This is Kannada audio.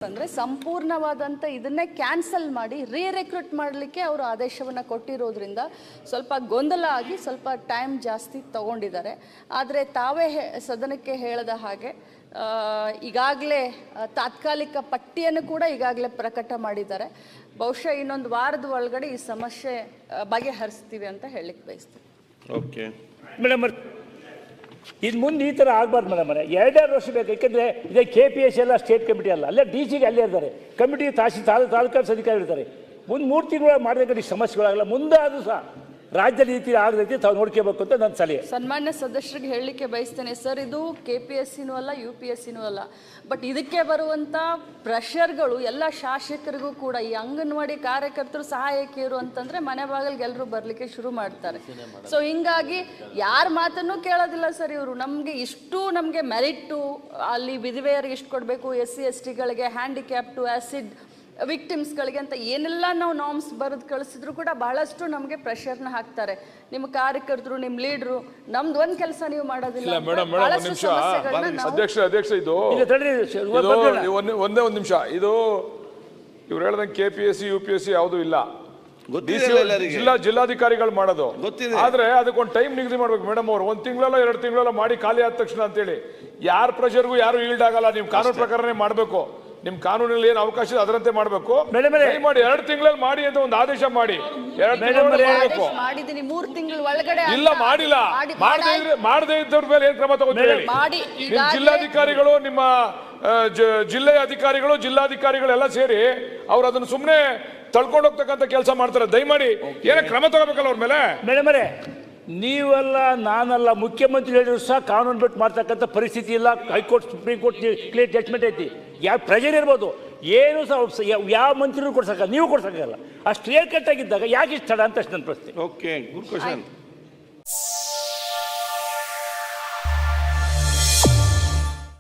ಅಂದ್ರೆ ಸಂಪೂರ್ಣವಾದಂತ ಇದನ್ನೇ ಕ್ಯಾನ್ಸಲ್ ಮಾಡಿ ರಿಕ್ರೂಟ್ ಮಾಡಲಿಕ್ಕೆ ಅವರು ಆದೇಶವನ್ನು ಕೊಟ್ಟಿರೋದ್ರಿಂದ ಸ್ವಲ್ಪ ಗೊಂದಲ ಆಗಿ ಸ್ವಲ್ಪ ಟೈಮ್ ಜಾಸ್ತಿ ತಗೊಂಡಿದ್ದಾರೆ. ಆದರೆ ತಾವೇ ಸದನಕ್ಕೆ ಹೇಳದ ಹಾಗೆ ಈಗಾಗಲೇ ತಾತ್ಕಾಲಿಕ ಪಟ್ಟಿಯನ್ನು ಕೂಡ ಈಗಾಗಲೇ ಪ್ರಕಟ ಮಾಡಿದ್ದಾರೆ. ಬಹುಶಃ ಇನ್ನೊಂದು ವಾರದ ಒಳಗಡೆ ಈ ಸಮಸ್ಯೆ ಬಗೆಹರಿಸ್ತೀವಿ ಅಂತ ಹೇಳಲಿಕ್ಕೆ ಬಯಸ್ತೀವಿ. ಓಕೆ ಮೇಡಮ್, ಇನ್ನು ಮುಂದೆ ಈ ಥರ ಆಗಬಾರ್ದು ಮೇಡಮ್. 2 ವರ್ಷ ಬೇಕು. ಯಾಕೆಂದರೆ ಇದೇ KPS ಎಲ್ಲ ಸ್ಟೇಟ್ ಕಮಿಟಿ ಅಲ್ಲ, ಅಲ್ಲೇ DC ಗೆ ಅಲ್ಲೇ ಇರ್ತಾರೆ, ಕಮಿಟಿ ತಾಲೂಕು ಅಧಿಕಾರಿ ಇರ್ತಾರೆ. ಮುಂದೆ 3 ತಿಂಗಳು ಮಾಡಿದ್ರೆ ಸಮಸ್ಯೆಗಳಾಗಲ್ಲ. ಮುಂದೆ ಅದು ಸಹ ರಾಜ್ಯ ರೀತಿ ಆಗದೈತಿ ತಾವು ನೋಡ್ಕೋಬೇಕು ಅಂತ ನನ್ನ ಸಲಹೆ. ಸನ್ಮಾನ್ಯ ಸದಸ್ಯರಿಗೆ ಹೇಳಲಿಕ್ಕೆ ಬಯಸ್ತೇನೆ ಸರ್, ಇದು KPSCನೂ ಅಲ್ಲ UPSCನೂ ಅಲ್ಲ, ಬಟ್ ಇದಕ್ಕೆ ಬರುವಂಥ ಪ್ರೆಷರ್ಗಳು ಎಲ್ಲ ಶಾಸಕರಿಗೂ ಕೂಡ ಈ ಅಂಗನವಾಡಿ ಕಾರ್ಯಕರ್ತರು ಸಹಾಯಕಿಯರು ಅಂತಂದರೆ ಮನೆ ಬಾಗಿಲಿಗೆ ಎಲ್ಲರೂ ಬರಲಿಕ್ಕೆ ಶುರು ಮಾಡ್ತಾರೆ. ಸೊ ಹಿಂಗಾಗಿ ಯಾರ ಮಾತನ್ನು ಕೇಳೋದಿಲ್ಲ ಸರ್ ಇವರು. ನಮಗೆ ಮೆರಿಟು ಅಲ್ಲಿ ವಿಧವೆಯರಿಗೆ ಇಷ್ಟು ಕೊಡಬೇಕು, SC STಗಳಿಗೆ, ಹ್ಯಾಂಡಿಕ್ಯಾಪ್ಟು, ಆ್ಯಸಿಡ್ ವಿಕ್ಟಿಮ್ಸ್ಗಳಿಗೆ ಅಂತ ಏನೆಲ್ಲ ನಾವು ನಾರ್ಮ್ಸ್ ಬರೆದು ಕಳಿಸಿದ್ರು ಕೂಡ ಬಹಳಷ್ಟು ನಮಗೆ ಪ್ರೆಷರ್ನ ಹಾಕ್ತಾರೆ. ನಿಮ್ಮ ಕಾರ್ಯಕರ್ತರು, ನಿಮ್ಮ ಲೀಡ್ರು, ನಮ್ದು ಒಂದು ಕೆಲಸ ನೀವು ಮಾಡೋದಿಲ್ಲ. ಅಧ್ಯಕ್ಷ ಇದು ಒಂದೇ ಒಂದು ನಿಮಿಷ. ಇದು ಇವ್ರು ಹೇಳ್ದಂಗೆ KPSC UPSC ಯಾವುದೂ ಇಲ್ಲ, ಜಿಲ್ಲಾಧಿಕಾರಿಗಳು ಮಾಡೋದು. ಆದ್ರೆ ಅದಕ್ಕೊಂದು ಟೈಮ್ ನಿಗದಿ ಮಾಡ್ಬೇಕು ಮೇಡಮ್ ಅವರು. 1 ತಿಂಗಳಲ್ಲ 2 ತಿಂಗಳಲ್ಲ ಮಾಡಿ ಖಾಲಿ ಆದ ತಕ್ಷಣ ಅಂತೇಳಿ ಯಾರ ಪ್ರೆಷರ್ಗೂ ಯಾರು ಈಲ್ಡ್ ಆಗಲ್ಲ. ನೀವು ಕಾನೂನು ಪ್ರಕಾರನೇ ಮಾಡಬೇಕು. ನಿಮ್ ಕಾನೂನಲ್ಲಿ ಏನು ಅವಕಾಶ ಇದೆ ಅದರಂತೆ ಮಾಡಬೇಕು. ಮಾಡಿ 2 ತಿಂಗಳಲ್ಲಿ ಮಾಡಿ ಅಂತ ಒಂದು ಆದೇಶ ಮಾಡಿ. 2 ತಿಂಗಳು ಮಾಡಿದೀನಿ, 3 ತಿಂಗಳ ಒಳಗಡೆ ಇಲ್ಲ ಮಾಡಿಲ್ಲ. ಮಾಡದೇ ಇದ್ದವ್ರ ಮೇಲೆ ಏನ್ ಕ್ರಮ ತಗೋತೀವಿ? ನಿಮ್ ಜಿಲ್ಲಾಧಿಕಾರಿಗಳು, ನಿಮ್ಮ ಜಿಲ್ಲೆಯ ಅಧಿಕಾರಿಗಳು, ಜಿಲ್ಲಾಧಿಕಾರಿಗಳೆಲ್ಲ ಸೇರಿ ಅವ್ರು ಅದನ್ನ ಸುಮ್ಮನೆ ತಳ್ಕೊಂಡು ಹೋಗ್ತಕ್ಕಂಥ ಕೆಲಸ ಮಾಡ್ತಾರೆ. ದಯಮಾಡಿ ಏನೇ ಕ್ರಮ ತಗೋಬೇಕಲ್ಲ ಅವ್ರ ಮೇಲೆ. ಮೇಡಮರೇ, ನೀವಲ್ಲ ನಾನಲ್ಲ, ಮುಖ್ಯಮಂತ್ರಿ ಹೇಳಿದ್ರು ಸಹ ಕಾನೂನು ಬಿಟ್ಟು ಮಾಡ್ತಕ್ಕಂಥ ಪರಿಸ್ಥಿತಿ ಇಲ್ಲ. High court supreme court clear judgement ಐತಿ. ಯಾವ ಪ್ರೆಷರ್ ಇರ್ಬೋದು, ಏನು ಸಹ ಯಾವ ಮಂತ್ರಿನೂ ಕೊಡ್ಸಕ್ಕ, ನೀವು ಕೊಡ್ಸಕ್ಕಲ್ಲ. ಅಷ್ಟು ಕ್ಲಿಯರ್ ಕಟ್ ಆಗಿದ್ದಾಗ ಯಾಕೆ ಇಷ್ಟ ಅಂತ ಅಷ್ಟು ನನ್ನ ಪ್ರಶ್ನೆ. Okay, good question.